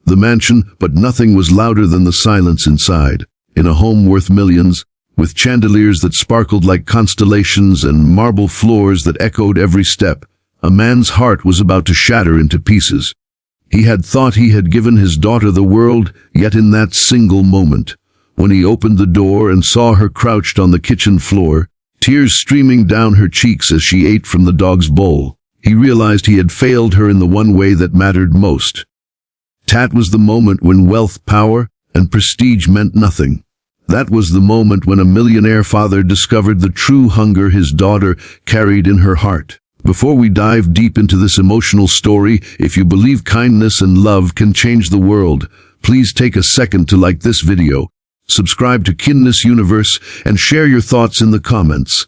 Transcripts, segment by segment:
the mansion, but nothing was louder than the silence inside. In a home worth millions, with chandeliers that sparkled like constellations and marble floors that echoed every step, a man's heart was about to shatter into pieces. He had thought he had given his daughter the world, yet in that single moment, when he opened the door and saw her crouched on the kitchen floor, tears streaming down her cheeks as she ate from the dog's bowl, he realized he had failed her in the one way that mattered most. That was the moment when wealth, power, and prestige meant nothing. That was the moment when a millionaire father discovered the true hunger his daughter carried in her heart. Before we dive deep into this emotional story, if you believe kindness and love can change the world, please take a second to like this video, subscribe to Kindness Universe, and share your thoughts in the comments.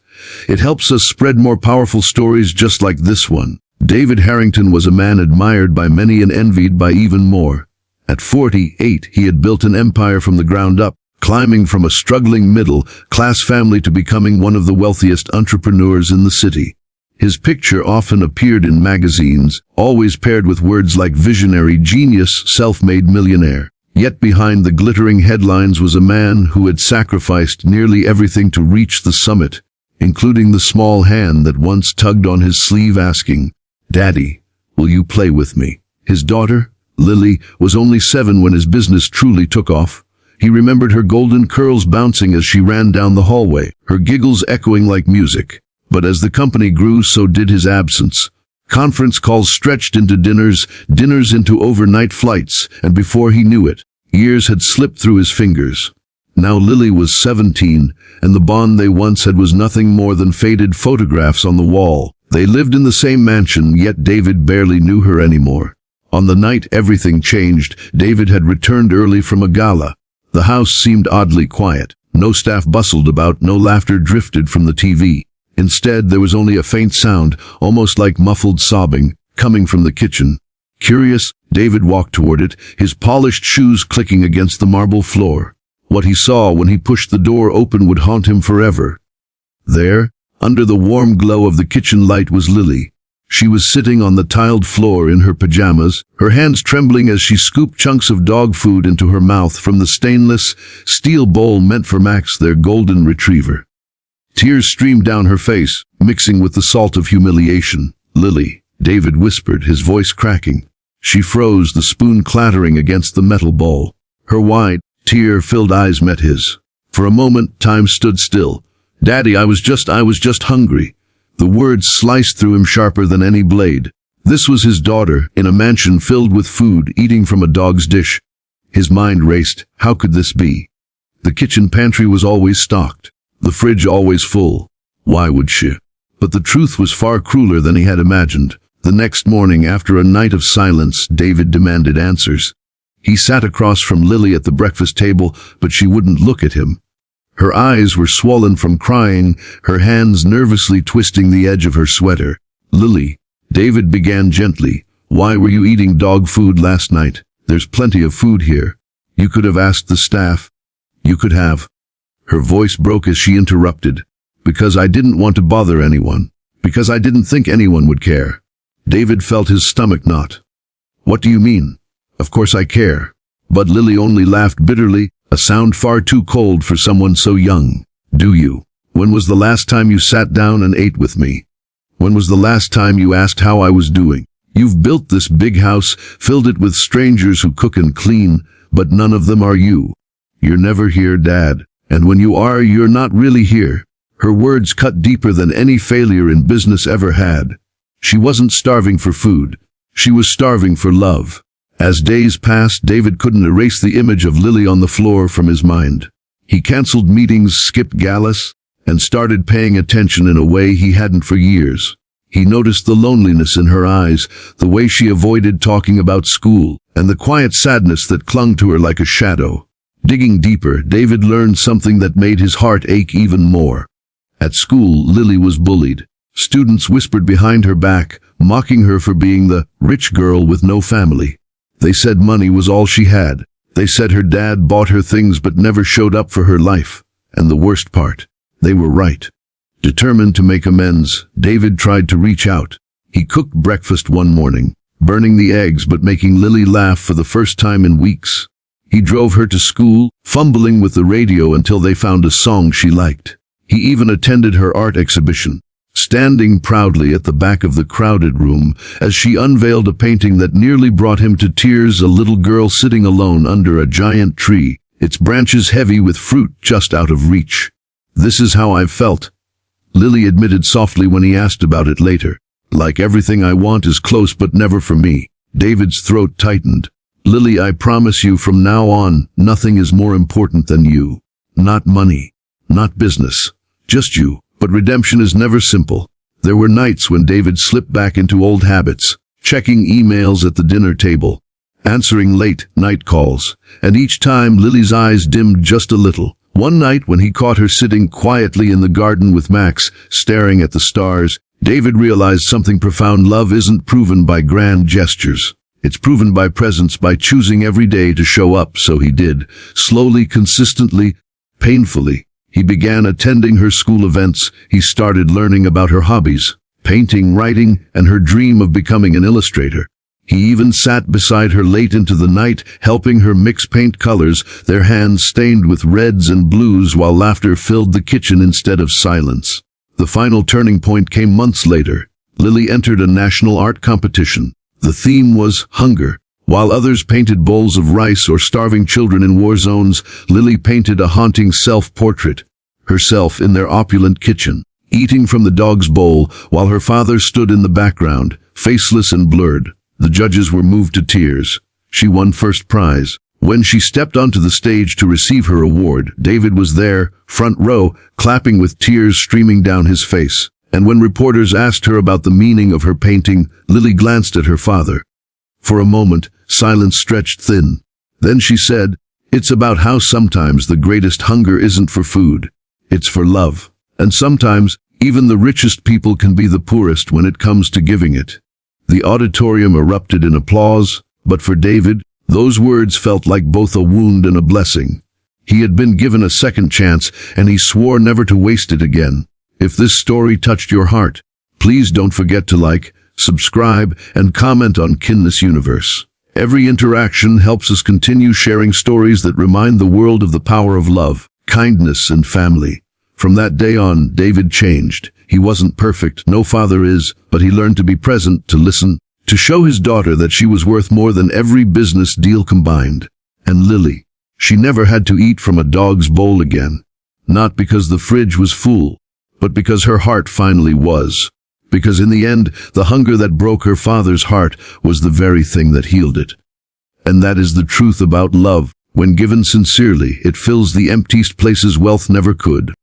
It helps us spread more powerful stories just like this one. David Harrington was a man admired by many and envied by even more. At 48, he had built an empire from the ground up, climbing from a struggling middle-class family to becoming one of the wealthiest entrepreneurs in the city. His picture often appeared in magazines, always paired with words like visionary, genius, self-made millionaire. Yet behind the glittering headlines was a man who had sacrificed nearly everything to reach the summit, including the small hand that once tugged on his sleeve asking, "Daddy, will you play with me?" His daughter, Lily, was only 7 when his business truly took off. He remembered her golden curls bouncing as she ran down the hallway, her giggles echoing like music. But as the company grew, so did his absence. Conference calls stretched into dinners, dinners into overnight flights, and before he knew it, years had slipped through his fingers. Now Lily was 17, and the bond they once had was nothing more than faded photographs on the wall. They lived in the same mansion, yet David barely knew her anymore. On the night everything changed, David had returned early from a gala. The house seemed oddly quiet. No staff bustled about, no laughter drifted from the TV. Instead, there was only a faint sound, almost like muffled sobbing, coming from the kitchen. Curious, David walked toward it, his polished shoes clicking against the marble floor. What he saw when he pushed the door open would haunt him forever. There, under the warm glow of the kitchen light, was Lily. She was sitting on the tiled floor in her pajamas, her hands trembling as she scooped chunks of dog food into her mouth from the stainless steel bowl meant for Max, their golden retriever. Tears streamed down her face, mixing with the salt of humiliation. "Lily," David whispered, his voice cracking. She froze, the spoon clattering against the metal bowl. Her wide, tear-filled eyes met his. For a moment, time stood still. "Daddy, I was just hungry." The words sliced through him sharper than any blade. This was his daughter, in a mansion filled with food, eating from a dog's dish. His mind raced. How could this be? The kitchen pantry was always stocked. The fridge always full. Why would she? But the truth was far crueler than he had imagined. The next morning, after a night of silence, David demanded answers. He sat across from Lily at the breakfast table, but she wouldn't look at him. Her eyes were swollen from crying, her hands nervously twisting the edge of her sweater. "Lily," David began gently, "why were you eating dog food last night? There's plenty of food here. You could have asked the staff. You could have." Her voice broke as she interrupted. "Because I didn't want to bother anyone. Because I didn't think anyone would care." David felt his stomach knot. "What do you mean? Of course I care." But Lily only laughed bitterly, a sound far too cold for someone so young. "Do you? When was the last time you sat down and ate with me? When was the last time you asked how I was doing? You've built this big house, filled it with strangers who cook and clean, but none of them are you. You're never here, Dad. And when you are, you're not really here." Her words cut deeper than any failure in business ever had. She wasn't starving for food. She was starving for love. As days passed, David couldn't erase the image of Lily on the floor from his mind. He canceled meetings, skipped galas, and started paying attention in a way he hadn't for years. He noticed the loneliness in her eyes, the way she avoided talking about school, and the quiet sadness that clung to her like a shadow. Digging deeper, David learned something that made his heart ache even more. At school, Lily was bullied. Students whispered behind her back, mocking her for being the rich girl with no family. They said money was all she had. They said her dad bought her things but never showed up for her life. And the worst part, they were right. Determined to make amends, David tried to reach out. He cooked breakfast one morning. burning the eggs but making Lily laugh for the first time in weeks. He drove her to school, fumbling with the radio until they found a song she liked. He even attended her art exhibition, standing proudly at the back of the crowded room as she unveiled a painting that nearly brought him to tears, a little girl sitting alone under a giant tree, its branches heavy with fruit just out of reach. "This is how I've felt," Lily admitted softly when he asked about it later. "Like everything I want is close but never for me." David's throat tightened. "Lily, I promise you from now on, nothing is more important than you. Not money, not business, just you." But redemption is never simple. There were nights when David slipped back into old habits, checking emails at the dinner table, answering late night calls, and each time Lily's eyes dimmed just a little. One night when he caught her sitting quietly in the garden with Max, staring at the stars, David realized something profound. Love isn't proven by grand gestures. It's proven by presence, by choosing every day to show up. So he did, slowly, consistently, painfully. He began attending her school events. He started learning about her hobbies, painting, writing, and her dream of becoming an illustrator. He even sat beside her late into the night, helping her mix paint colors, their hands stained with reds and blues, while laughter filled the kitchen instead of silence. The final turning point came months later. Lily entered a national art competition. The theme was hunger. While others painted bowls of rice or starving children in war zones, Lily painted a haunting self-portrait, herself in their opulent kitchen, eating from the dog's bowl, while her father stood in the background, faceless and blurred. The judges were moved to tears. She won first prize. When she stepped onto the stage to receive her award, David was there, front row, clapping with tears streaming down his face. And when reporters asked her about the meaning of her painting, Lily glanced at her father. For a moment, silence stretched thin. Then she said, "It's about how sometimes the greatest hunger isn't for food. It's for love. And sometimes, even the richest people can be the poorest when it comes to giving it." The auditorium erupted in applause, but for David, those words felt like both a wound and a blessing. He had been given a second chance, and he swore never to waste it again. If this story touched your heart, please don't forget to like, subscribe, and comment on Kindness Universe. Every interaction helps us continue sharing stories that remind the world of the power of love, kindness, and family. From that day on, David changed. He wasn't perfect, no father is, but he learned to be present, to listen, to show his daughter that she was worth more than every business deal combined. And Lily, she never had to eat from a dog's bowl again. Not because the fridge was full, but because her heart finally was. Because in the end, the hunger that broke her father's heart was the very thing that healed it. And that is the truth about love. When given sincerely, it fills the emptiest places wealth never could.